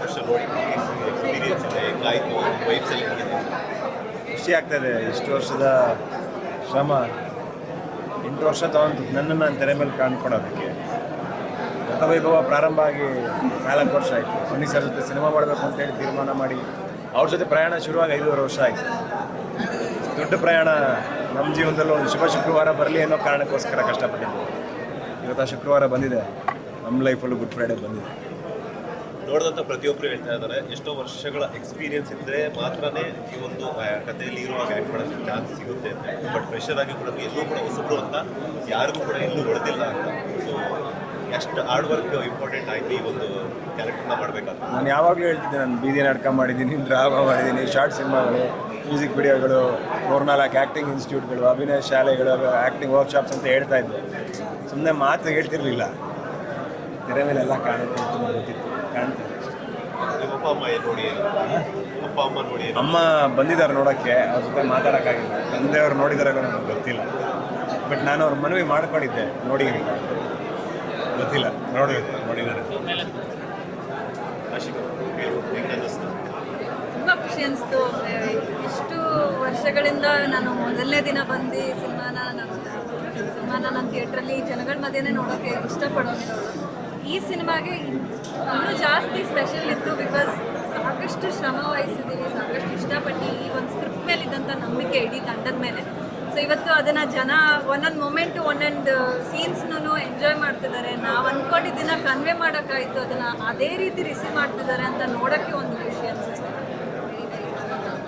First ನೋಡಿ experience ಇದೆ, ಹೆಂಗಾಯಿತು, vibes ಎಲ್ಲ ಹೇಗಿದೆ? ಖುಷಿ ಆಗ್ತಾಯಿದೆ. ಇಷ್ಟು ವರ್ಷದ ಶ್ರಮ 8 ವರ್ಷ ತಗೊಂಡು ನನ್ನನ್ನು ನಾನು ತೆರೆ ಮೇಲೆ ಕಾಣ್ಕೊಡೋದಕ್ಕೆ. ಗತವೈಭವ ಪ್ರಾರಂಭ ಆಗಿ 4 ವರ್ಷ ಆಯಿತು. ಸುನಿ ಸರ್ ಜೊತೆ ಸಿನಿಮಾ ಮಾಡಬೇಕು ಅಂತೇಳಿ ತೀರ್ಮಾನ ಮಾಡಿ ಅವ್ರ ಜೊತೆ ಪ್ರಯಾಣ ಶುರುವಾಗಿ 5.5 ವರ್ಷ ಆಯಿತು. ದೊಡ್ಡ ಪ್ರಯಾಣ ನಮ್ಮ ಜೀವನದಲ್ಲೂ ಒಂದು ಶುಭ ಶುಕ್ರವಾರ ಬರಲಿ ಅನ್ನೋ ಕಾರಣಕ್ಕೋಸ್ಕರ ಕಷ್ಟಪಟ್ಟಿದ್ದೆ. ಇವತ್ತು ಆ ಶುಕ್ರವಾರ ಬಂದಿದೆ. ನಮ್ಮ ಲೈಫಲ್ಲೂ ಗುಡ್ ಫ್ರೈಡೇ ಬಂದಿದೆ. ನೋಡಿದಂಥ ಪ್ರತಿಯೊಬ್ಬರು ಹೇಳ್ತಾ ಇದ್ದಾರೆ, ಎಷ್ಟೋ ವರ್ಷಗಳ ಎಕ್ಸ್ಪೀರಿಯನ್ಸ್ ಇದ್ದರೆ ಮಾತ್ರನೇ ಈ ಒಂದು ಕಥೆಯಲ್ಲಿ ಇರುವಾಗ ಆ್ಯಕ್ಟ್ ಮಾಡೋಕ್ಕೆ ಚಾನ್ಸ್ ಸಿಗುತ್ತೆ ಅಂತ. ಬಟ್ ಫ್ರೆಶರ್ ಆಗಿ ಕೂಡ ಎಲ್ಲೂ ಕೂಡ ಹೊಸಬ್ರು ಅಂತ ಯಾರಿಗೂ ಕೂಡ ಎಲ್ಲೂ ಹೊಡೆದಿಲ್ಲ ಅಂತ. ಸೊ ಎಷ್ಟು ಹಾರ್ಡ್ ವರ್ಕ್ ಇಂಪಾರ್ಟೆಂಟ್ ಆಯಿತು ಈ ಒಂದು ಕ್ಯಾರೆಕ್ಟರ್ನ ಮಾಡಬೇಕಾದ್ರೆ? ನಾನು ಯಾವಾಗಲೂ ಹೇಳ್ತಿದ್ದೆ, ನಾನು ಬೀದಿ ನಾಟಕ ಮಾಡಿದ್ದೀನಿ, ಡ್ರಾಮಾ ಮಾಡಿದ್ದೀನಿ, ಶಾರ್ಟ್ ಸಿನಿಮಾಗಳು, ಮ್ಯೂಸಿಕ್ ವಿಡಿಯೋಗಳು, 4-4 ಆ್ಯಕ್ಟಿಂಗ್ ಇನ್ಸ್ಟಿಟ್ಯೂಟ್ಗಳು, ಅಭಿನಯ ಶಾಲೆಗಳು, ಆ್ಯಕ್ಟಿಂಗ್ ವರ್ಕ್ಶಾಪ್ಸ್ ಅಂತ ಹೇಳ್ತಾ ಇದ್ದೆ. ಸುಮ್ಮನೆ ಮಾತು ಹೇಳ್ತಿರ್ಲಿಲ್ಲ. ತೆರೆ ಮೇಲೆಲ್ಲ ಕಾಣುತ್ತೆ ಅಂತ ಗೊತ್ತಿತ್ತು, ಕಾಣ್ತಾ ಇದೆ. ನಿಮ್ಮ ಅಪ್ಪ ಅಮ್ಮ ನೋಡಿ, ಅಪ್ಪ ಅಮ್ಮ ನೋಡಿ, ಅಮ್ಮ ಬಂದಿದ್ದಾರೆ ನೋಡೋಕ್ಕೆ, ಅವ್ರ ಜೊತೆ ಮಾತಾಡೋಕ್ಕಾಗಿಲ್ಲ. ತಂದೆಯವ್ರು ನೋಡಿದಾರಾಗ ನನಗೆ ಗೊತ್ತಿಲ್ಲ. ಬಟ್ ನಾನು ಅವ್ರ ಮನವಿ ಮಾಡ್ಕೊಂಡಿದ್ದೆ, ನೋಡಿದ್ದೀನಿ, ಗೊತ್ತಿಲ್ಲ, ನೋಡಿದ್ದಾರೆ. ತುಂಬ ಖುಷಿ ಅನಿಸ್ತು. ಇಷ್ಟು ವರ್ಷಗಳಿಂದ ನಾನು ಮೊದಲನೇ ದಿನ ಬಂದು ಸಿನಿಮಾನ ನಾನು ಥಿಯೇಟ್ರಲ್ಲಿ ಜನಗಳ ಮಧ್ಯೆನೇ ನೋಡೋಕ್ಕೆ ಇಷ್ಟಪಡೋದು. ಈ ಸಿನಿಮಾಗೆ ಇನ್ನೂ ಜಾಸ್ತಿ ಸ್ಪೆಷಲ್ ಇತ್ತು. ಬಿಕಾಸ್ ಸಾಕಷ್ಟು ಶ್ರಮ ವಹಿಸಿದ್ದೀವಿ, ಸಾಕಷ್ಟು ಇಷ್ಟಪಟ್ಟು ಈ ಒಂದು ಸ್ಕ್ರಿಪ್ಟ್ ಮೇಲೆ ಇದ್ದಂಥ ನಂಬಿಕೆ ಇಡೀ ತಂಡದ ಮೇಲೆ. ಸೊ ಇವತ್ತು ಅದನ್ನು ಜನ ಒಂದೊಂದು ಮೊಮೆಂಟು ಒಂದೊಂದು ಸೀನ್ಸ್ನೂ ಎಂಜಾಯ್ ಮಾಡ್ತಿದ್ದಾರೆ. ನಾವು ಅಂದ್ಕೊಂಡಿದ್ದನ್ನು ಕನ್ವೆ ಮಾಡೋಕ್ಕಾಯಿತು, ಅದನ್ನು ಅದೇ ರೀತಿ ರಿಸೀವ್ ಮಾಡ್ತಿದ್ದಾರೆ ಅಂತ ನೋಡೋಕ್ಕೆ ಒಂದು ಖುಷಿ ಅನಿಸುತ್ತೆ.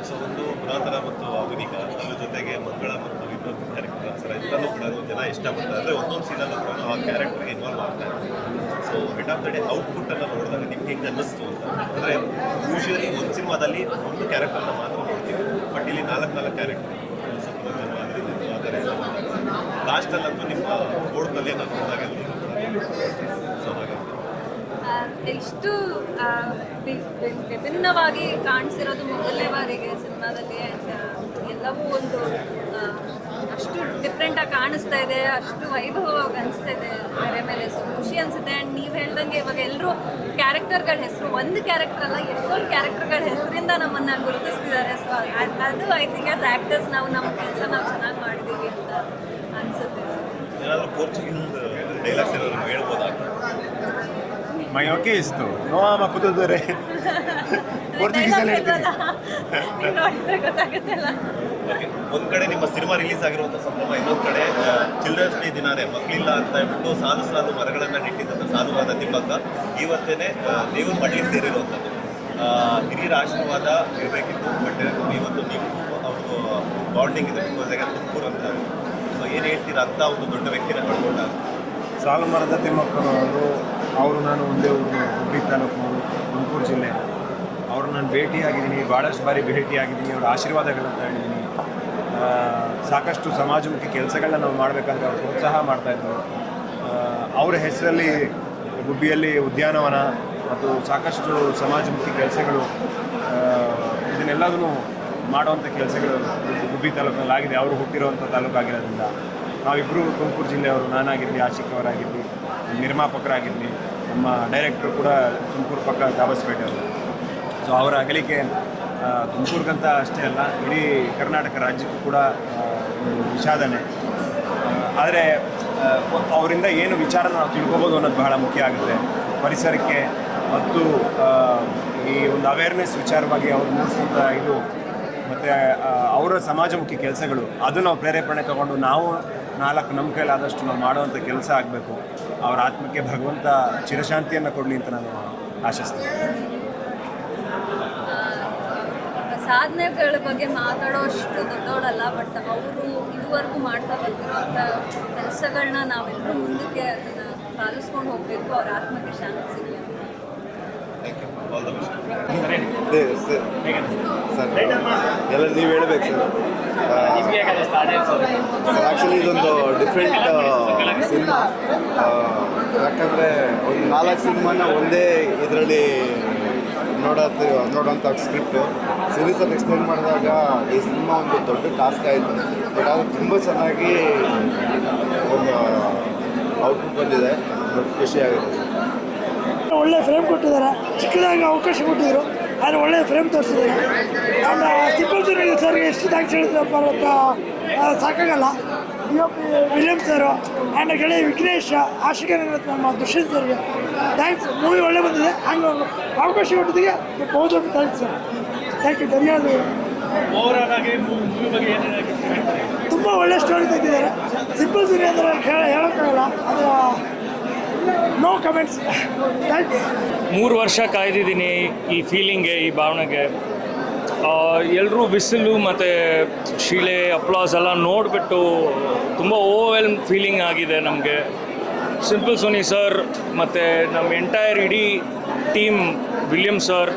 ಸೊ ಒಂದು ಪುರಾತನ ಮತ್ತು ಆಧುನಿಕ, ಅದ್ರ ಜೊತೆಗೆ ಮಂಗಳ ಮತ್ತು ಇನ್ನೊಂದು ಕ್ಯಾರೆಕ್ಟರ್ ಎಲ್ಲನೂ ಕೂಡ ಜನ ಇಷ್ಟಪಡ್ತಾರೆ. ಅಂದರೆ ಒಂದೊಂದು ಸೀನಲ್ಲೂ ಕೂಡ ಆ ಕ್ಯಾರೆಕ್ಟರ್ಗೆ ಇನ್ವಾಲ್ವ್ ಆಗ್ತಾರೆ. So end of the day ಔಟ್ಪುಟ್ಟನ್ನು ನೋಡಿದಾಗ ನಿಮ್ಗೆ ಹೆಂಗೆ ಅನ್ನಿಸ್ತು ಅಂತ? ಅಂದರೆ ಯೂಶ್ವಲಿ ಒಂದು ಸಿನಿಮಾದಲ್ಲಿ ಒಂದು ಕ್ಯಾರೆಕ್ಟರ್ನ ಮಾತ್ರ ನೋಡ್ತೀವಿ, ಬಟ್ ಇಲ್ಲಿ 4 ಕ್ಯಾರೆಕ್ಟರ್ ಆ ಥರ ಎಲ್ಲ ಲಾಸ್ಟಲ್ಲಂತೂ ನಿಮ್ಮ ಬೋರ್ಡ್ನಲ್ಲಿ ನಾನು ನೋಡಿದಾಗ ಸೊ ಹಾಗಾಗಿ ಇಷ್ಟು ವಿಭಿನ್ನವಾಗಿ ಕಾಣಿಸಿರೋದು ಮೊದಲನೇ ಬಾರಿಗೆ ಸಿನಿಮಾದಲ್ಲಿ. ಎಲ್ಲವೂ ಒಂದು ಅಷ್ಟು ಡಿಫ್ರೆಂಟಾಗಿ ಕಾಣಿಸ್ತಾ ಇದೆ, ಅಷ್ಟು ವೈಭವವಾಗಿ ಅನಿಸ್ತಾ ಇದೆ ಬೇರೆ ಮೇಲೆ. ಸೊ ಖುಷಿ ಅನಿಸುತ್ತೆ. ಆ್ಯಂಡ್ ನೀವು ಹೇಳ್ದಂಗೆ ಇವಾಗ ಎಲ್ಲರೂ ಕ್ಯಾರೆಕ್ಟರ್ಗಳ ಹೆಸರು, ಒಂದು ಕ್ಯಾರೆಕ್ಟರ್ ಅಲ್ಲ, ಎಷ್ಟೊಂದು ಕ್ಯಾರೆಕ್ಟರ್ಗಳ ಹೆಸರಿಂದ ನಮ್ಮನ್ನು ಗುರುತಿಸ್ತಿದ್ದಾರೆ. ಸೊ ಅದು ಐ ಥಿಂಕ್ ಆಸ್ ಆ್ಯಕ್ಟರ್ಸ್ ನಾವು ನಮ್ಮ ಕೆಲಸ ನಾವು ಚೆನ್ನಾಗಿ ಮಾಡಿದ್ದೀವಿ ಅಂತ ಅನಿಸುತ್ತೆ. ಏನಾದರೂ ಪೋರ್ಚುಗೀಸ್ ಡೈಲಾಗ್ಸ್ ಏನಾದ್ರು ಹೇಳ್ಬೋದಾಗ? ಮೈಯೋಕೆ ಇಷ್ಟು ನೋಮ ಕೂತಿದ್ದಾರೆ ಪೋರ್ಚುಗೀಸಲ್ಲಿ ಹೇಳ್ತೀನಿ. ಗೊತ್ತಾಗುತ್ತಲ್ಲ. ಓಕೆ, ಒಂದು ಕಡೆ ನಿಮ್ಮ ಸಿನಿಮಾ ರಿಲೀಸ್ ಆಗಿರುವಂಥ ಸಂಭ್ರಮ, ಇನ್ನೊಂದು ಕಡೆ ಚಿಲ್ಡ್ರನ್ಸ್ ಡೇ ದಿನಾನೇ ಮಕ್ಕಳಿಲ್ಲ ಅಂತ ಹೇಳ್ಬಿಟ್ಟು ಸಾಲು ಮರಗಳನ್ನು ನೆಟ್ಟಿದ್ದಂಥ ಸಾಲುವಾದ ತಿಮ್ಮಕ್ಕ ಇವತ್ತೇ ದೇವ್ರ ಮಡ್ಲಿಗೆ ಸೇರಿರುವಂಥದ್ದು. ಹಿರಿಯರ ಆಶೀರ್ವಾದ ಇರಬೇಕಿತ್ತು, ಬಟ್ ಇವತ್ತು ನೀವು ಅವ್ರದ್ದು ಬಾಂಡಿಂಗ್ ಇದೆ. ಬಿಕಾಸ್ ಆಗ ತುಮಕೂರು ಅಂತ. ಸೊ ಏನು ಹೇಳ್ತೀರಾ ಅಂತ ಒಂದು ದೊಡ್ಡ ವ್ಯಕ್ತಿನ ಕಳ್ಕೊಂಡಾಗ? ಸಾಲು ಮರದ ತಿಮ್ಮಕ್ಕನವರು, ಅವರು ನಾನು ಒಂದೇ ಊರು, ಹುಬ್ಬಳ್ಳಿ ತಾಲೂಕಿನವರು, ತುಮಕೂರು ಜಿಲ್ಲೆ. ಅವರು ನಾನು ಭೇಟಿಯಾಗಿದ್ದೀನಿ, ಭಾಳಷ್ಟು ಬಾರಿ ಭೇಟಿಯಾಗಿದ್ದೀನಿ. ಅವರ ಆಶೀರ್ವಾದಗಳನ್ನ ತಗೊಂಡಿದ್ದೀನಿ. ಸಾಕಷ್ಟು ಸಮಾಜಮುಖಿ ಕೆಲಸಗಳನ್ನ ನಾವು ಮಾಡಬೇಕಾದ್ರೆ ಅವರು ಪ್ರೋತ್ಸಾಹ ಮಾಡ್ತಾಯಿದ್ರು. ಅವರ ಹೆಸರಲ್ಲಿ ಗುಬ್ಬಿಯಲ್ಲಿ ಉದ್ಯಾನವನ ಮತ್ತು ಸಾಕಷ್ಟು ಸಮಾಜಮುಖಿ ಕೆಲಸಗಳು, ಇದನ್ನೆಲ್ಲದೂ ಮಾಡುವಂಥ ಕೆಲಸಗಳು ಗುಬ್ಬಿ ತಾಲೂಕಿನಲ್ಲಿ ಆಗಿದೆ. ಅವರು ಹುಟ್ಟಿರುವಂಥ ತಾಲೂಕಾಗಿರೋದ್ರಿಂದ ನಾವಿಬ್ಬರು ತುಮಕೂರು ಜಿಲ್ಲೆಯವರು, ನಾನಾಗಿರಲಿ, ಆಶಿಕ್ ಅವರಾಗಿರಲಿ, ನಿರ್ಮಾಪಕರಾಗಿರಲಿ, ನಮ್ಮ ಡೈರೆಕ್ಟ್ರು ಕೂಡ ತುಮಕೂರು ಪಕ್ಕ ದಾಬಸ್ಪೇಟೆ ಅವರು. ಸೊ ಅವರ ಅಗಲಿಕೆ ತುಮಕೂರಿಗಂತ ಅಷ್ಟೇ ಅಲ್ಲ, ಇಡೀ ಕರ್ನಾಟಕ ರಾಜ್ಯಕ್ಕೂ ಕೂಡ ಒಂದು ವಿಷಾದನೆ. ಆದರೆ ಅವರಿಂದ ಏನು ವಿಚಾರ ನಾವು ತಿಳ್ಕೊಬೋದು ಅನ್ನೋದು ಬಹಳ ಮುಖ್ಯ ಆಗುತ್ತೆ. ಪರಿಸರಕ್ಕೆ ಮತ್ತು ಈ ಒಂದು ಅವೇರ್ನೆಸ್ ವಿಚಾರವಾಗಿ ಅವ್ರು ಮೂಡಿಸಿದಂಥ ಇದು ಮತ್ತು ಅವರ ಸಮಾಜಮುಖಿ ಕೆಲಸಗಳು, ಅದು ನಾವು ಪ್ರೇರೇಪಣೆ ತೊಗೊಂಡು ನಾವು 4 ನಮ್ಮ ಕೈಲಾದಷ್ಟು ನಾವು ಮಾಡುವಂಥ ಕೆಲಸ ಆಗಬೇಕು. ಅವರ ಆತ್ಮಕ್ಕೆ ಭಗವಂತ ಚಿರಶಾಂತಿಯನ್ನು ಕೊಡಲಿ ಅಂತ ನಾನು ಆಶಿಸ್ತೀನಿ. ಸಾಧನೆಗಳ ಬಗ್ಗೆ ಮಾತಾಡೋಷ್ಟು ದೊಡ್ಡವಳಲ್ಲ, ಬಟ್ ಅವರು ಇದುವರೆಗೂ ಮಾಡ್ತಾ ಬಂದಿರುವಂಥ ಕೆಲಸಗಳನ್ನ ನಾವೆಲ್ಲರೂ ಮುಂದಕ್ಕೆ ಅದನ್ನು ಪಾಲಿಸ್ಕೊಂಡು ಹೋಗಬೇಕು. ಅವ್ರ ಆತ್ಮಕ್ಕೆ ಶಾಂತಿ ಸಿಗಲಿ. ಸರ್ ಎಲ್ಲ ನೀವು ಹೇಳ್ಬೇಕು ಸರ್. ಆ್ಯಕ್ಚುಲಿ ಇದೊಂದು ಡಿಫ್ರೆಂಟ್ ಸಿನಿಮಾ. ಯಾಕಂದರೆ ಒಂದು 4 ಸಿನಿಮಾನ ಒಂದೇ ಇದರಲ್ಲಿ ನೋಡೋಂಥ ಸ್ಕ್ರಿಪ್ಟು ಸೀರೀಸಲ್ಲಿ ಎಕ್ಸ್ಪ್ಲೇನ್ ಮಾಡಿದಾಗ ಈ ಸಿನಿಮಾ ಒಂದು ದೊಡ್ಡ ಟಾಸ್ಕ್ ಆಯಿತು. ಬಟ್ ಅದು ತುಂಬ ಚೆನ್ನಾಗಿ ಒಂದು ಔಟ್ಪುಟ್ ಬಂದಿದೆ. ಖುಷಿಯಾಗುತ್ತೆ. ಒಳ್ಳೆ ಫ್ರೇಮ್ ಕೊಟ್ಟಿದ್ದಾರೆ, ಚಿಕ್ಕದಾಗಿ ಅವಕಾಶ ಕೊಟ್ಟಿದ್ದರು, ಆದರೆ ಒಳ್ಳೆ ಫ್ರೇಮ್ ತೋರಿಸಿದ್ದಾರೆ. ಆ್ಯಂಡ್ ಸಿಂಪಲ್ ಜೂನಿಯರ್ ಸರ್ಗೆ ಎಷ್ಟು ಥ್ಯಾಂಕ್ಸ್ ಹೇಳಿದ್ರಪ್ಪ ಅಂತ ಸಾಕಾಗಲ್ಲ. ವಿಲಿಯಮ್ ಸರು ಆ್ಯಂಡ್ ಗೆಳೆಯ ವಿಘ್ನೇಶ್, ಆಶಿಕಾ ನಮ್ಮ ದುಷ್ಯಂತ್ ಸರ್ಗೆ ಥ್ಯಾಂಕ್ಸ್. ಮೂವಿ ಒಳ್ಳೆ ಬಂದಿದೆ, ಹಂಗೆ ಅವಕಾಶ ಕೊಟ್ಟಿದ್ದಕ್ಕೆ ಬಹು ದೊಡ್ಡ ಥ್ಯಾಂಕ್ಸ್ ಸರ್. ಥ್ಯಾಂಕ್ ಯು, ಧನ್ಯವಾದಗಳು. ತುಂಬ ಒಳ್ಳೆ ಸ್ಟೋರಿ ತೆಗೆದಿದ್ದಾರೆ. ಸಿಂಪಲ್ ಜೂನಿಯರ್ ಅಂದರೆ ಹೇಳೋಕ್ಕಾಗಲ್ಲ, ಅದು ನೋ ಕಮೆಂಟ್ಸ್. ಥ್ಯಾಂಕ್ಸ್. 3 ವರ್ಷ ಕಾಯ್ದಿದ್ದೀನಿ ಈ ಫೀಲಿಂಗ್ಗೆ, ಈ ಭಾವನೆಗೆ. ಎಲ್ಲರೂ ಬಿಸಿಲು ಮತ್ತು ಶಿಲೆ ಅಪ್ಲಾಸ್ ಎಲ್ಲ ನೋಡಿಬಿಟ್ಟು ತುಂಬ ಓವರ್ವೆಲ್ಮ್ ಫೀಲಿಂಗ್ ಆಗಿದೆ ನಮಗೆ. ಸಿಂಪಲ್ ಸೋನಿ ಸರ್ ಮತ್ತು ನಮ್ಮ ಎಂಟೈರ್ ಇಡೀ team, William sir,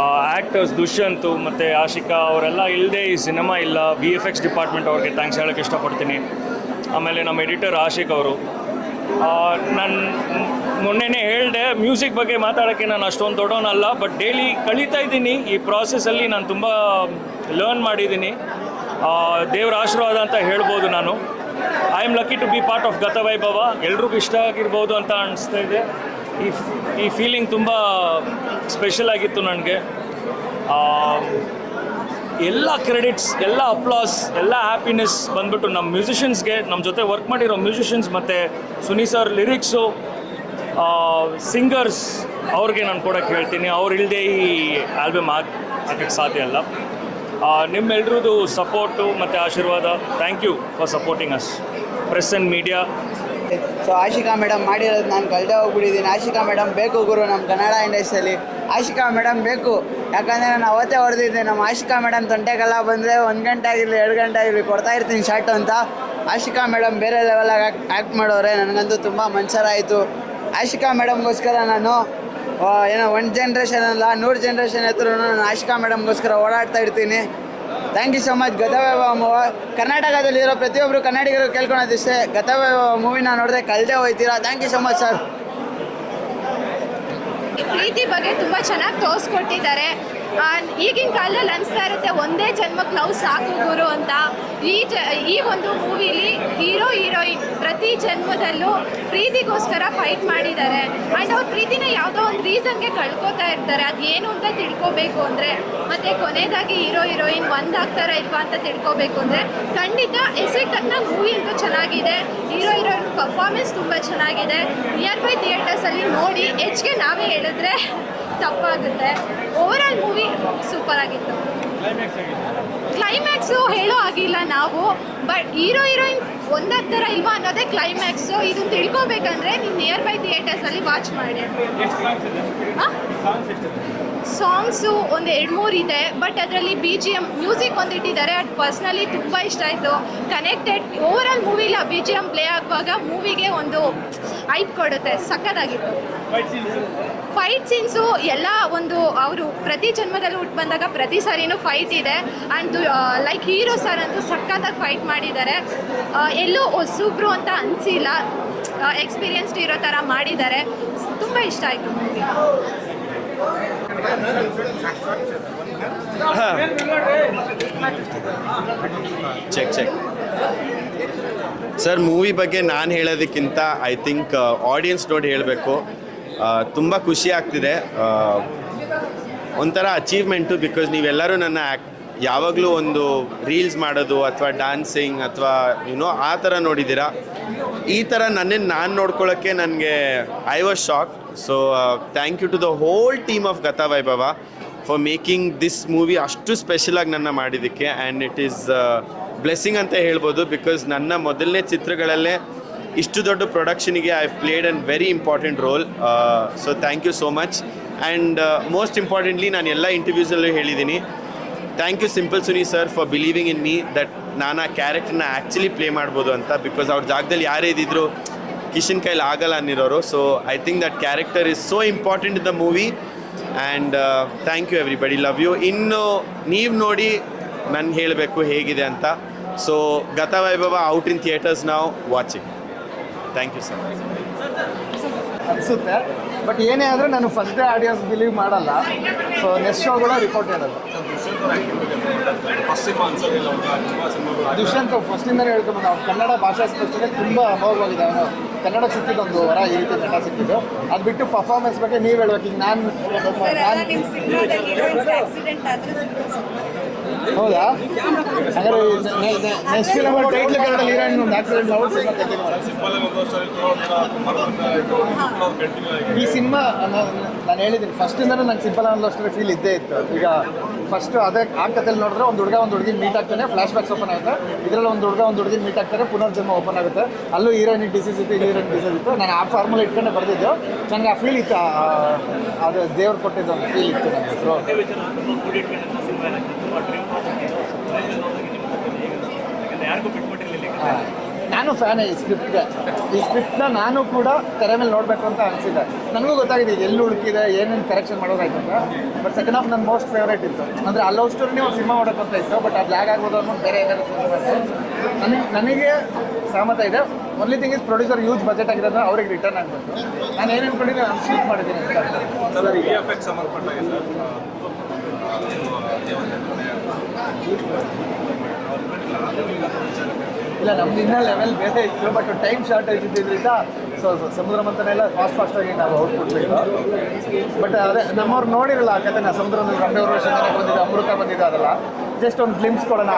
actors Dushyant ಮತ್ತು ಆಶಿಕಾ ಅವರೆಲ್ಲ ಇಲ್ಲದೆ ಈ ಸಿನಿಮಾ ಇಲ್ಲ. VFX ಡಿಪಾರ್ಟ್ಮೆಂಟ್ ಅವ್ರಿಗೆ ಥ್ಯಾಂಕ್ಸ್ ಹೇಳೋಕ್ಕೆ ಇಷ್ಟಪಡ್ತೀನಿ. ಆಮೇಲೆ ನಮ್ಮ ಎಡಿಟರ್ ಆಶಿಕ್ ಅವರು. ನಾನು ಮೊನ್ನೆನೇ ಹೇಳಿದೆ, ಮ್ಯೂಸಿಕ್ ಬಗ್ಗೆ ಮಾತಾಡೋಕ್ಕೆ ನಾನು ಅಷ್ಟೊಂದು ದೊಡ್ಡವನಲ್ಲ, ಬಟ್ ಡೈಲಿ ಕಳೀತಾ ಇದ್ದೀನಿ. ಈ ಪ್ರಾಸೆಸ್ಸಲ್ಲಿ ನಾನು ತುಂಬ ಲರ್ನ್ ಮಾಡಿದ್ದೀನಿ. ದೇವರ ಆಶೀರ್ವಾದ ಅಂತ ಹೇಳ್ಬೋದು ನಾನು. I am lucky to be part of Gatavaibhava. ಎಲ್ರಿಗೂ ಇಷ್ಟ ಆಗಿರ್ಬೋದು ಅಂತ ಅನಿಸ್ತಾ ಇದೆ. ಈ ಫೀಲಿಂಗ್ ತುಂಬ ಸ್ಪೆಷಲ್ ಆಗಿತ್ತು ನನಗೆ. ಎಲ್ಲ ಕ್ರೆಡಿಟ್ಸ್, ಎಲ್ಲ ಅಪ್ಲಾಸ್, ಎಲ್ಲ ಹ್ಯಾಪಿನೆಸ್ ಬಂದ್ಬಿಟ್ಟು ನಮ್ಮ ಮ್ಯೂಸಿಷಿಯನ್ಸ್ಗೆ, ನಮ್ಮ ಜೊತೆ ವರ್ಕ್ ಮಾಡಿರೋ ಮ್ಯೂಸಿಷಿಯನ್ಸ್ ಮತ್ತು ಸುನಿ ಸರ್ ಲಿರಿಕ್ಸು, ಸಿಂಗರ್ಸ್ ಅವ್ರಿಗೆ ನಾನು ಕೊಡೋಕ್ಕೆ ಹೇಳ್ತೀನಿ. ಅವ್ರಿಲ್ಲದೆ ಈ ಆಲ್ಬಮ್ ಹಾಕೋಕ್ಕೆ ಸಾಧ್ಯ ಅಲ್ಲ. ನಿಮ್ಮೆಲ್ರದ್ದು ಸಪೋರ್ಟು ಮತ್ತು ಆಶೀರ್ವಾದ. Thank you for supporting us, press and media. So Ashika madam ಮಾಡಿರೋದು ನಾನು ಕಳೆದೇ ಹೋಗ್ಬಿಟ್ಟಿದ್ದೀನಿ. ಆಶಿಕಾ ಮೇಡಮ್ ಬೇಕು ಗುರು ನಮ್ಮ ಕನ್ನಡ ಇಂಡಸ್ಟ್ರಿಯಲ್ಲಿ. ಆಶಿಕಾ ಮೇಡಮ್ ಬೇಕು, ಯಾಕಂದರೆ ನಾನು ಅವತ್ತೇ ಹೊಡೆದಿದ್ದೆ. ನಮ್ಮ ಆಶಿಕಾ ಮೇಡಮ್ ತೊಂಟೆಗೆಲ್ಲ ಬಂದರೆ 1 ಗಂಟೆ ಆಗಿರಲಿ 2 ಗಂಟೆ ಆಗಿರಲಿ ಕೊಡ್ತಾಯಿರ್ತೀನಿ ಶಾರ್ಟು ಅಂತ. ಆಶಿಕಾ ಮೇಡಮ್ ಬೇರೆ ಲೆವೆಲಾಗಿ ಆ್ಯಕ್ಟ್ ಮಾಡೋರೆ. ನನಗಂತೂ ತುಂಬ ಮನ್ಸರ ಆಯಿತು. ಆಶಿಕಾ ಮೇಡಮ್ಗೋಸ್ಕರ ನಾನು ಏನೋ 1 ಜನ್ರೇಷನ್ ಅಲ್ಲ 100 ಜನ್ರೇಷನ್ ಹತ್ರ ನಾನು ಆಶಿಕಾ ಮೇಡಮ್ಗೋಸ್ಕರ ಓಡಾಡ್ತಾ ಇರ್ತೀನಿ. Thank you so much. Gatavaibhava ಕರ್ನಾಟಕದಲ್ಲಿರೋ ಪ್ರತಿಯೊಬ್ಬರು ಕನ್ನಡಿಗರು ಕೇಳ್ಕೊಳೋದಿಷ್ಟೇ, ಗತವೈಭವ ಮೂವಿನ ನೋಡಿದ್ರೆ ಕಳೆದೇ ಹೋಗ್ತೀರಾ. Thank you so much sir. ಪ್ರೀತಿ ಬಗ್ಗೆ ತುಂಬ ಚೆನ್ನಾಗಿ ತೋರಿಸ್ಕೊಟ್ಟಿದ್ದಾರೆ. ಈಗಿನ ಕಾಲದಲ್ಲಿ ಅನಿಸ್ತಾ ಇರುತ್ತೆ ಒಂದೇ ಜನ್ಮಕ್ಕೆ ಲವ್ ಸಾಕು ಗುರು ಅಂತ. ಈ ಒಂದು ಮೂವಿಲಿ ಹೀರೋ ಹೀರೋಯಿನ್ ಪ್ರತಿ ಜನ್ಮದಲ್ಲೂ ಪ್ರೀತಿಗೋಸ್ಕರ ಫೈಟ್ ಮಾಡಿದ್ದಾರೆ. ಆ್ಯಂಡ್ ಅವ್ರ ಪ್ರೀತಿನ ಯಾವುದೋ ಒಂದು ರೀಸನ್ಗೆ ಕಳ್ಕೊತಾ ಇರ್ತಾರೆ. ಅದು ಏನು ಅಂತ ತಿಳ್ಕೊಬೇಕು ಅಂದರೆ, ಮತ್ತು ಕೊನೆಯದಾಗಿ ಹೀರೋ ಹೀರೋಯಿನ್ ಒಂದಾಗ್ತಾರಾ ಇಲ್ವಾ ಅಂತ ತಿಳ್ಕೊಬೇಕು ಅಂದರೆ ಖಂಡಿತ ಹೆಸರಿಗೆ ತಕ್ಕ ಮೂವಿ ಅಂತೂ ಚೆನ್ನಾಗಿದೆ. ಹೀರೋ ಹೀರೋಯಿನ್ ಪರ್ಫಾರ್ಮೆನ್ಸ್ ತುಂಬ ಚೆನ್ನಾಗಿದೆ. ನಿಯರ್ ಬೈ ಥಿಯೇಟರ್ಸಲ್ಲಿ ನೋಡಿ. ಹೆಚ್ಚಿಗೆ ನಾವೇ ಹೇಳಿದ್ರೆ ತಪ್ಪಾಗುತ್ತೆ. ಓವರಾಲ್ ಮೂವಿ ಸೂಪರ್ ಆಗಿತ್ತು. ಕ್ಲೈಮ್ಯಾಕ್ಸು ಹೇಳೋ ಆಗಿಲ್ಲ ನಾವು, ಬಟ್ ಹೀರೋ ಹೀರೋಯಿನ್ ಒಂದಾಗ್ತಾರ ಇಲ್ವಾ ಅನ್ನೋದೇ ಕ್ಲೈಮ್ಯಾಕ್ಸು. ಇದನ್ನು ತಿಳ್ಕೊಬೇಕಂದ್ರೆ ನೀವು ನಿಯರ್ ಬೈ ಥಿಯೇಟರ್ಸಲ್ಲಿ ವಾಚ್ ಮಾಡಿ. ಸಾಂಗ್ಸು ಒಂದು 2-3 ಇದೆ, ಬಟ್ ಅದರಲ್ಲಿ BGM ಮ್ಯೂಸಿಕ್ ಒಂದು ಇಟ್ಟಿದ್ದಾರೆ. ಅದು ಪರ್ಸ್ನಲಿ ತುಂಬ ಇಷ್ಟ ಆಯಿತು. ಕನೆಕ್ಟೆಡ್. ಓವರಾಲ್ ಮೂವಿಲಿ ಆ BGM ಪ್ಲೇ ಆಗುವಾಗ ಮೂವಿಗೆ ಒಂದು ಹೈಪ್ ಕೊಡುತ್ತೆ. ಸಖತ್ತಾಗಿತ್ತು. ಫೈಟ್ ಸೀನ್ಸು ಎಲ್ಲ ಒಂದು ಅವರು ಪ್ರತಿ ಜನ್ಮದಲ್ಲೂ ಹುಟ್ಟು ಬಂದಾಗ ಪ್ರತಿ ಸಾರಿನೂ ಫೈಟ್ ಇದೆ. ಆ್ಯಂಡ್ ಲೈಕ್ ಹೀರೋ ಸರ್ ಅಂತೂ ಸಖತ್ತಾಗಿ ಫೈಟ್ ಮಾಡಿದ್ದಾರೆ. ಎಲ್ಲೂ ಹೊಸಬ್ರು ಅಂತ ಅನಿಸಿಲ್ಲ, ಎಕ್ಸ್ಪೀರಿಯನ್ಸ್ಡ್ ಇರೋ ಥರ ಮಾಡಿದ್ದಾರೆ. ತುಂಬ ಇಷ್ಟ ಆಯಿತು ಮೂವಿ. ಚೆಕ್ ಸರ್, ಮೂವಿ ಬಗ್ಗೆ ನಾನು ಹೇಳೋದಕ್ಕಿಂತ ಐ ಥಿಂಕ್ ಆಡಿಯನ್ಸ್ ನೋಡಿ ಹೇಳಬೇಕು. ತುಂಬ ಖುಷಿ ಆಗ್ತಿದೆ, ಒಂಥರ ಅಚೀವ್ಮೆಂಟು. ಬಿಕಾಸ್ ನೀವೆಲ್ಲರೂ ನನ್ನ ಯಾವಾಗಲೂ ಒಂದು ರೀಲ್ಸ್ ಮಾಡೋದು ಅಥವಾ ಡ್ಯಾನ್ಸಿಂಗ್ ಅಥವಾ ಆ ಥರ ನೋಡಿದ್ದೀರಾ. ಈ ಥರ ನನ್ನನ್ನು ನಾನು ನೋಡ್ಕೊಳ್ಳೋಕ್ಕೆ ನನಗೆ I was shock. So thank you to the whole team of Gatavaibhava for making this movie ಅಷ್ಟು ಸ್ಪೆಷಲಾಗಿ ನನ್ನ ಮಾಡಿದ್ದಕ್ಕೆ. ಆ್ಯಂಡ್ ಇಟ್ ಈಸ್ ಬ್ಲೆಸ್ಸಿಂಗ್ ಅಂತ ಹೇಳ್ಬೋದು. ಬಿಕಾಸ್ ನನ್ನ ಮೊದಲನೇ ಚಿತ್ರಗಳಲ್ಲೇ ಇಷ್ಟು ದೊಡ್ಡ ಪ್ರೊಡಕ್ಷನಿಗೆ I have played an very important role. So thank you so much. And most importantly ನಾನು ಎಲ್ಲ ಇಂಟರ್ವ್ಯೂಸಲ್ಲೂ ಹೇಳಿದ್ದೀನಿ, thank you simple Suni sir for believing in me that ನಾನು ಆ ಕ್ಯಾರೆಕ್ಟರ್ನ ಆ್ಯಕ್ಚುಲಿ ಪ್ಲೇ ಮಾಡ್ಬೋದು ಅಂತ. ಬಿಕಾಸ್ ಅವ್ರ ಜಾಗದಲ್ಲಿ ಯಾರೇ ಇದ್ದಿದ್ರು ಕಿಶನ್ ಕೈಲಿ ಆಗಲ್ಲ ಅನ್ನಿರೋರು. So I think that character is so important in the movie. And thank you everybody, love you. ಇನ್ನು ನೀವು ನೋಡಿ ನನಗೆ ಹೇಳಬೇಕು ಹೇಗಿದೆ ಅಂತ. So Gatavaibhava out in theatres ನಾವು ವಾಚಿಂಗ್. Thank you sir. ಅನಿಸುತ್ತೆ, ಬಟ್ ಏನೇ ಆದರೂ ನಾನು ಫಸ್ಟ್ ಡೇ ಆಡಿಯನ್ಸ್ ಬಿಲೀವ್ ಮಾಡಲ್ಲ. ಸೊ ನೆಕ್ಸ್ಟ್ ಶೋ ಕೂಡ ರಿಪೋರ್ಟ್ ಹೇಳೋದು. ದುಷ್ಯಂತ್ ಫಸ್ಟಿಂದನೇ ಹೇಳ್ಕೊಂಬಂದು ಅವ್ರು ಕನ್ನಡ ಭಾಷಾ ಸ್ಪಷ್ಟಕ್ಕೆ ತುಂಬ ಅನುಭವವಾಗಿದೆ. ಅವನು ಕನ್ನಡಕ್ಕೆ ಸಿಕ್ಕಿದ್ದು ಒಂದು ವರ, ಈ ರೀತಿ ನಟ ಸಿಕ್ಕಿದ್ದು. ಅದು ಬಿಟ್ಟು ಪರ್ಫಾರ್ಮೆನ್ಸ್ ಬಗ್ಗೆ ನೀವು ಹೇಳ್ಬೇಕು. ಈಗ ನಾನು ಹೌದಾ? ಹಾಗಾದ್ರೆ ನೆಕ್ಸ್ಟ್ ಫಿಲಮ್ ಟೈಟ್ಲ್ ಕಾರ್ಡಲ್ಲಿ ಹೀರೋಯಿನ್ ಒಂದು ಆಕ್ಸಿಡೆಂಟ್ ಈ ಸಿನಿಮಾ ನಾನು ಹೇಳಿದ್ದೀನಿ ಫಸ್ಟಿಂದನೂ ನಂಗೆ ಸಿಂಪಲ್ ಅನ್ನೋ ಅಷ್ಟೇ ಫೀಲ್ ಇದ್ದೇ ಇತ್ತು. ಈಗ ಫಸ್ಟು ಅದೇ ಆ ಕಥೆಯಲ್ಲಿ ನೋಡಿದ್ರೆ ಒಂದು ಹುಡುಗಿನ ಮೀಟ್ ಆಗ್ತಾನೆ, ಫ್ಲಾಶ್ ಬ್ಯಾಕ್ಸ್ ಓಪನ್ ಆಗುತ್ತೆ. ಇದರಲ್ಲಿ ಒಂದು ಹುಡುಗಿನ ಮೀಟ್ ಆಗ್ತಾರೆ, ಪುನರ್ಜನ್ಮ ಓಪನ್ ಆಗುತ್ತೆ. ಅಲ್ಲೂ ಹೀರೋಯಿನ್ ಡಿಸೀಸ್ ಇತ್ತು, ಹೀರೋಯಿನ್ ಡಿಸೀಸ್ ಇತ್ತು. ನಾನು ಆ ಫಾರ್ಮುಲಾ ಇಟ್ಕೊಂಡೆ ಬರೆದಿದ್ದು. ನನಗೆ ಆ ಫೀಲ್ ಇತ್ತು, ಅದು ದೇವ್ರು ಕೊಟ್ಟಿದ್ದು ಒಂದು ಫೀಲ್ ಇತ್ತು ನನಗೆ. ನಾನು ಫ್ಯಾನೇ ಈ ಸ್ಕ್ರಿಪ್ಟ್ನ ನಾನು ಕೂಡ ತೆರೆ ಮೇಲೆ ನೋಡಬೇಕು ಅಂತ ಅನಿಸಿದೆ. ನನಗೂ ಗೊತ್ತಾಗಿದೆ ಈಗ ಎಲ್ಲಿ ಹುಡುಕಿದೆ, ಏನೇನು ಕರೆಕ್ಷನ್ ಮಾಡೋದಾಯ್ತು ಅಂತ. ಬಟ್ ಸೆಕೆಂಡ್ ಹಾಫ್ ನನ್ನ ಮೋಸ್ಟ್ ಫೇವ್ರೇಟ್ ಇತ್ತು. ಅಂದರೆ ಆ ಲವ್ ಸ್ಟೋರಿನೇ ಒಂದು ಸಿನಿಮಾ ಮಾಡೋಕ್ಕೆ ಅಂತ ಇತ್ತು. ಬಟ್ ಅದು ಲ್ಯಾಗ್ ಆಗ್ಬೋದು ಅನ್ನೋ ಬೇರೆ ಏನಾದ್ರು ನನಗೆ ಸಹಮತ ಇದೆ. Only thing is producer use budget ಆಗಿರೋದ್ರೆ ಅವ್ರಿಗೆ ರಿಟರ್ನ್ ಆಗಬೇಕು. ನಾನು ಏನು ಅನ್ಕೊಂಡಿದ್ದೀನಿ ನಾನು ಶೂಟ್ ಮಾಡಿದ್ದೀನಿ ಇಲ್ಲ, ನಮ್ದು ಇನ್ನೂ ಲೆವೆಲ್ ಬೇರೆ ಇತ್ತು. ಬಟ್ ಟೈಮ್ ಶಾರ್ಟೇಜ್ ಇದ್ದಿದ್ದರಿಂದ ಸೊ ಸಮುದ್ರ ಮಂಥನೆಲ್ಲ ಫಾಸ್ಟಾಗಿ ನಾವು ಔಟ್ಪುಟ್ ಬೇಕು. ಬಟ್ ಅದೇ ನಮ್ಮವ್ರು ನೋಡಿರಲ್ಲ ಆ ಕಥೆನ. ಸಮುದ್ರ ರಂಬೆಯವ್ರ ವರ್ಷನೇ ಬಂದಿದೆ, ಅಮೃತ ಬಂದಿದೆ, ಅದಲ್ಲ ಜಸ್ಟ್ ಒಂದು ಗ್ಲಿಮ್ಸ್ ಕೊಡೋಣ,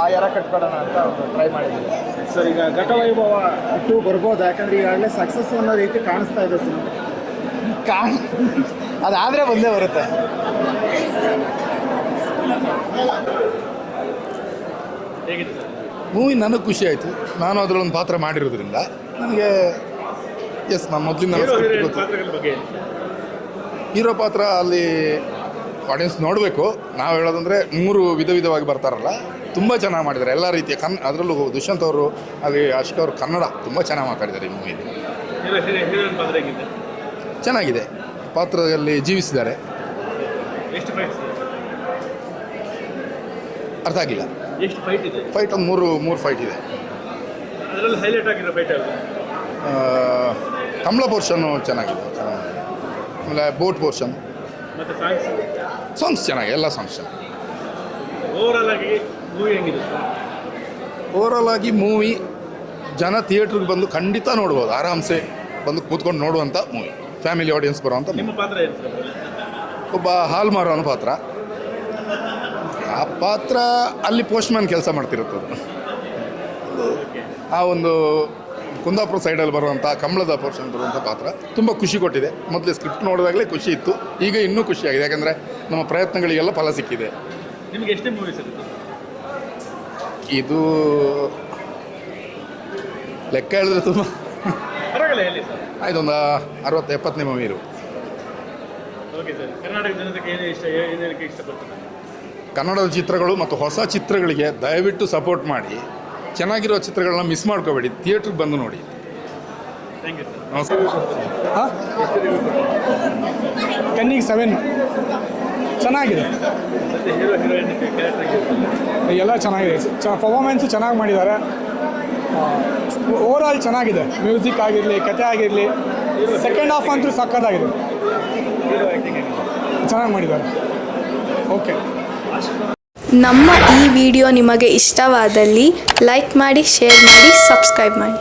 ಆ ಎರ ಕಟ್ಕೊಡೋಣ ಅಂತ ಟ್ರೈ ಮಾಡಿದ್ದೀವಿ. ಸರ್, ಈಗ ಘಟವೈಭವ 2 ಬರ್ಬೋದು, ಯಾಕಂದರೆ ಈಗಾಗಲೇ ಸಕ್ಸಸ್ ಅನ್ನೋ ರೀತಿ ಕಾಣಿಸ್ತಾ ಇದೆ ಸಿನಿಮಾ. ಅದಾದರೆ ಬಂದೇ ಬರುತ್ತೆ. ಮೂವಿ ನನಗೆ ಖುಷಿ ಆಯಿತು. ನಾನು ಅದರಲ್ಲೊಂದು ಪಾತ್ರ ಮಾಡಿರೋದ್ರಿಂದ ನನಗೆ ನಾನು ಮೊದಲಿಂದ ಹೀರೋ ಪಾತ್ರ ಅಲ್ಲಿ ಆಡಿಯನ್ಸ್ ನೋಡಬೇಕು. ನಾವು ಹೇಳೋದಂದರೆ 3 ವಿಧವಾಗಿ ಬರ್ತಾರಲ್ಲ, ತುಂಬ ಚೆನ್ನಾಗಿ ಮಾಡಿದ್ದಾರೆ ಎಲ್ಲ ರೀತಿಯ. ಅದರಲ್ಲೂ ದುಷ್ಯಂತ್ ಅವರು ಹಾಗೆ ಆಶಿಕ್ ಅವರು ಕನ್ನಡ ತುಂಬ ಚೆನ್ನಾಗಿ ಮಾತಾಡಿದ್ದಾರೆ ಈ ಮೂವಿಲಿ. ಚೆನ್ನಾಗಿದೆ, ಪಾತ್ರದಲ್ಲಿ ಜೀವಿಸಿದ್ದಾರೆ. ಅರ್ಥ ಆಗಿಲ್ಲ. ಎಷ್ಟು ಫೈಟ್ ಇದೆ? ಫೈಟ್ ಒಂದು ಮೂರು ಫೈಟ್ ಇದೆ. ಅದರಲ್ಲಿ ಹೈಲೈಟ್ ಆಗಿರೋ ಫೈಟ್ ಯಾವುದು? ಕಮಲ ಪೋರ್ಷನ್ನು ಚೆನ್ನಾಗಿದೆ, ಆಮೇಲೆ ಬೋಟ್ ಪೋರ್ಷನ್ ಮತ್ತು ಸಾಂಗ್ಸ್ ಚೆನ್ನಾಗಿದೆ, ಎಲ್ಲ ಸಾಂಗ್ಸ್ ಚೆನ್ನಾಗಿ. ಓವರಾಲ್ ಆಗಿ ಮೂವಿ ಹೆಂಗಿದೆ? ಓವರಾಲ್ ಆಗಿ ಮೂವಿ ಜನ ಥಿಯೇಟ್ರಿಗೆ ಬಂದು ಖಂಡಿತ ನೋಡ್ಬೋದು, ಆರಾಮ್ಸೆ ಬಂದು ಕೂತ್ಕೊಂಡು ನೋಡುವಂಥ ಮೂವಿ, ಫ್ಯಾಮಿಲಿ ಆಡಿಯನ್ಸ್ ಬರುವಂಥ. ನಿಮ್ಮ ಪಾತ್ರ ಏನು ಸರ್? ಒಬ್ಬ ಹಾಲ್ ಮಾರೋ ಪಾತ್ರ. ಆ ಪಾತ್ರ ಅಲ್ಲಿ ಪೋಸ್ಟ್ಮ್ಯಾನ್ ಕೆಲಸ ಮಾಡ್ತಿರುತ್ತದೆ. ಆ ಒಂದು ಕುಂದಾಪುರ ಸೈಡಲ್ಲಿ ಬರುವಂಥ ಕಮಲದ ಪೋರ್ಷನ್ ಬರುವಂಥ ಪಾತ್ರ ತುಂಬ ಖುಷಿ ಕೊಟ್ಟಿದೆ. ಮೊದಲೇ ಸ್ಕ್ರಿಪ್ಟ್ ನೋಡಿದಾಗಲೇ ಖುಷಿ ಇತ್ತು, ಈಗ ಇನ್ನೂ ಖುಷಿಯಾಗಿದೆ. ಯಾಕಂದರೆ ನಮ್ಮ ಪ್ರಯತ್ನಗಳಿಗೆಲ್ಲ ಫಲ ಸಿಕ್ಕಿದೆ. ನಿಮಗೆ ಎಷ್ಟೇ ಮೂವಿ ಸರ್ ಇದು? ಲೆಕ್ಕ ಹೇಳಿದ್ರೆ ತುಂಬ ಪರವಾಗಿಲ್ಲ, ಹೇಳಿ ಸರ್. ಆಯ್ತು, ಒಂದು 60-70 ಮೂವಿ ಇರು. Okay sir. ಕರ್ನಾಟಕ ಜನತೆಗೆ ಏನು ಏನಕ್ಕೆ ಇಷ್ಟಪಡ್ತಾರೆ? ಕನ್ನಡದ ಚಿತ್ರಗಳು ಮತ್ತು ಹೊಸ ಚಿತ್ರಗಳಿಗೆ ದಯವಿಟ್ಟು ಸಪೋರ್ಟ್ ಮಾಡಿ. ಚೆನ್ನಾಗಿರೋ ಚಿತ್ರಗಳನ್ನ ಮಿಸ್ ಮಾಡ್ಕೋಬೇಡಿ, ಥಿಯೇಟ್ರಿಗೆ ಬಂದು ನೋಡಿ. Thank you sir. ನಮಸ್ಕಾರ. ಕಣ್ಣಿಗೆ 7 ಚೆನ್ನಾಗಿದೆ. ಹೀರೋ ಹೀರೋಯಿನ್ ಕ್ಯಾರೆಕ್ಟರ್ ಎಲ್ಲ ಚೆನ್ನಾಗಿದೆ. ಪರ್ಫಾರ್ಮೆನ್ಸು ಚೆನ್ನಾಗಿ ಮಾಡಿದ್ದಾರೆ. ಓವರಾಲ್ ಚೆನ್ನಾಗಿದೆ. ಮ್ಯೂಸಿಕ್ ಆಗಿರಲಿ, ಕತೆ ಆಗಿರಲಿ, ಸೆಕೆಂಡ್ ಹಾಫ್ ಅಂತೂ ಸಕ್ಕತ್ತಾಗಿದೆ. ಚೆನ್ನಾಗಿ ಮಾಡಿದ್ದಾರೆ. ಓಕೆ. ನಮ್ಮ ಈ ವಿಡಿಯೋ ನಿಮಗೆ ಇಷ್ಟವಾದಲ್ಲಿ ಲೈಕ್ ಮಾಡಿ, ಶೇರ್ ಮಾಡಿ, ಸಬ್ಸ್ಕ್ರೈಬ್ ಮಾಡಿ.